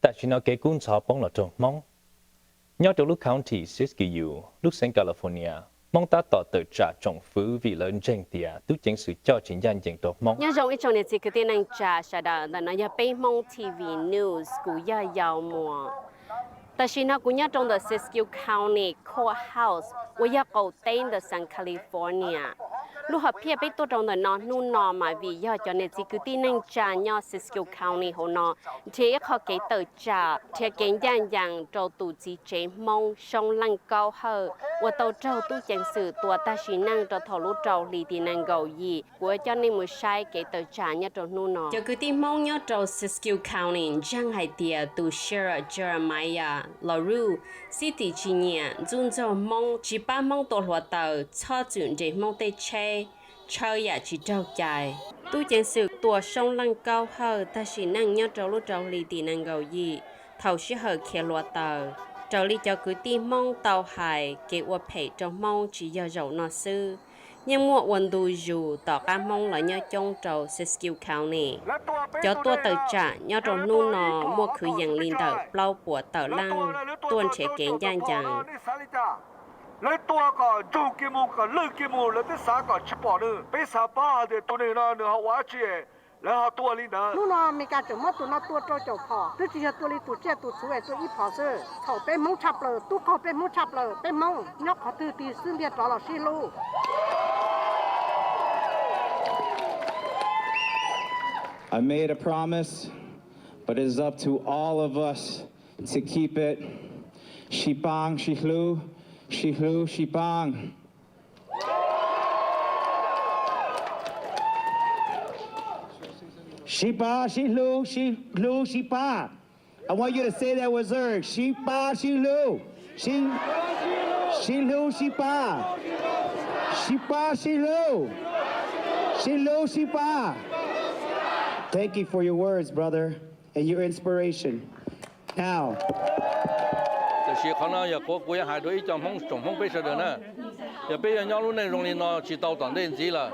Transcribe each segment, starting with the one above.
แต่ชินาเกกุนชอบป้องหลอจงมองย้อนจากลูก county Siskiyou ลูกเซนแคลิฟอร์เนียมองตาต่อเติร์จ่าจงฟื้นวิลเลนเจงเตียตู้เจงสื่อเจ้าจินยันเจงตัวมองย้อนจากอีกเนี่ยสิคือที่นั่งจ่าชาดาแต่นั่นอย่าไปมองทีวีนิวส์กูย่ายาวมัวแต่ชินากูย้อนจาก the Siskiyou County Courthouse ว่าอยากเอาเต้น the San Californiaลูกหับเพียไปตัวตรงเดินนอนนู่นนอนมาวิยอดจนเนี่ยสิคือที่นั่งจ่ายอ Siskiyou County หัวนอเทียเขาเกยเตอจ่าเทียเกยยันยังโจตูจีเจมงชงลังเกาเหอว่าตัวเจ้าตู้จังสื่อตัวตาชินังโจทอลุเจ้าลีที่นั่งเกายีกูจะนี่มือใช้เกยเตอจ่ายอตรงนู่นนอจะคือที่มงยอดโจ Siskiyou County จังไอเดียตูเชอร์เจอร์มายาลารูสิติจีเนียจุนเจ้ามงจีบ้ามงตัวหัวเตอชอจุนเจมงเตเชเชยอยากจีเจ้าใจตู้เจนสึกตัวช่องลังเก้าเหอแต่สินั่งยอดเจ้าลูกเจ้าลีตีนั่งเกายีเท่าชิเหอเขียรัวเตอเจ้าลีเจ้าคือตีมองเตาหายเกว่าเพจเจ้ามองจีเยาเจ้านอซื้อยังมัววันดูอยู่ต่อการมองหลายยอดจงเจ้า Siskiyou County เจ้าตัวเตอจ่ายอดเจ้านู่นนอมัวคืออย่างลินเตอเปล่าปวดเตอล่างต้นเฉเกงย่างจังlấy tua cả dù kim mù cả lư kim mù lấy tới sáng cả chip bỏ nữa bây giờ ba thì tụi này nó họ quá chi lấy họ tua đi nữa lúc nào mình cả chồng mất tụi nó tua cho chồng phò tôi chỉ là tôi đi tụi trẻ tụi chú ấy tôi ít phò sơ thầu bên mông chập lờ tôi khâu bên mông chập lờ bên mông nhóc họ từ từ xương việt đó là xí lô I made a promise, but it is up to all of us to keep it. Shipang, shihlu. Shihlu, Shipang. Shipa, Shihlu, Shihlu, Shipa. I want you to say that with her. Shipa, Shihlu. Shihlu, Shipa. Shipa, Shihlu. Shihlu, Shipa. Thank you for your words, brother, and your inspiration. Now. Chỉ khả năng giờ có quay hai đôi trong phong bây giờ nữa, giờ bây giờ nhau lúc này rong lên nó chỉ tàu toàn đến gì là,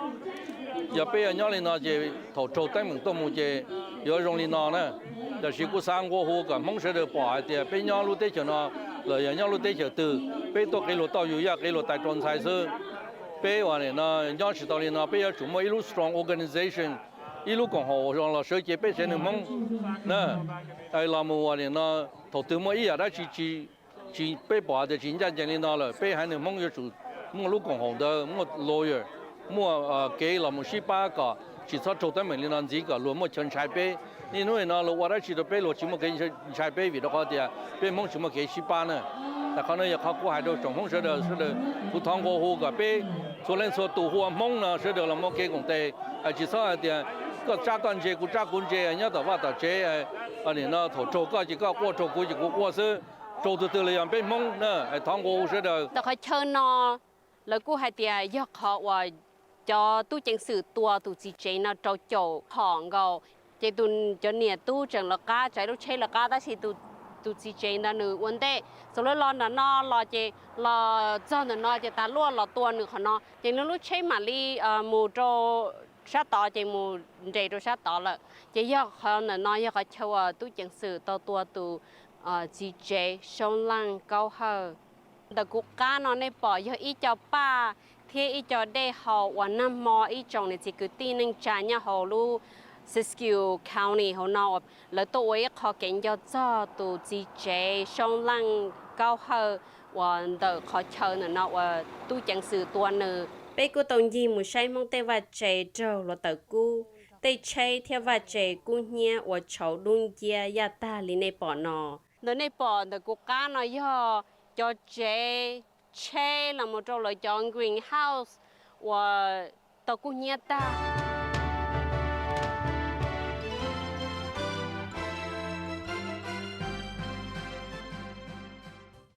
giờ bây giờ nhau lên nó chỉ thầu trâu tay mình tôm một chỉ, giờ rong lên nó nữa, giờ chỉ có sang qua hồ cả phong sẽ được bỏ thì bây nhau lúc đấy cho nó, rồi giờ nhau lúc đấy cho từ, bây tôi cái lúa tàuอยู่ยากcái lúa tại tròn sai sơ, bây giờ này nó nhau chỉ tàu lên nó bây giờ chúng mới lúc strong organization, lúc còn hồ rồi là sơ chế bây giờ nó mong, nè, ai làm mua này nó thầu từ mỗi giờ đó chỉ被bỏ的真正经历到了，被还能梦有主，梦陆共红的梦 lawyer， 梦给了梦18个，其他做的门里那几个，罗梦全拆背，因为呢，我那去的背罗全部给拆背为的话的，背梦全部给18呢，那可能也考过还都总梦是的，不通过户个背，昨天说赌户梦呢是的了梦给公的，其他的个炸弹节、个炸棍节，人家的话的节，你那头做个几个过做估计过是。做từ là bên mông nè, thằng cô sẽ được. Tôi khai chơi nó, lời cô hay tiệt do họ và cho tu chân sự tua tu chỉ chế nó trâu chậu hòn gầu, chỉ tu cho nè tu chẳng là cá, trái lúc chơi là cá đó thì tu chỉ chế nó nữ vấn đề, sau đó nó lo chế lo cho nó chế ta luôn lo tua nữ họ nó, chỉ lúc chơi mà đi mù trâu sát tỏ chỉ mù dây trâu sát tỏ là, chỉ do họ nó do họ chơi tu chân sự tua tu chỉ chế sông lăng câu hờ, đặc quốc gia nó này bỏ cho ít cho ba, thì ít cho đây họ và năm mò ít trồng này chỉ cứ tin nên trả nhà họ lu Siskiyou County họ nào là tôi họ kiến cho tụ chỉ chế sông lăng câu hờ và đợt họ chờ nữa và tu chẳng sự tuần nữa. Bây cô tổng gì một sai mong tây và chế trâu là tờ cu, tây chế theo và chế cu nhia và cháu luôn kia ya ta li này bỏ nọ. Nơi này bỏ được quốc gia nó cho chế là một trong lựa chọn greenhouse và tàu cu nhia ta.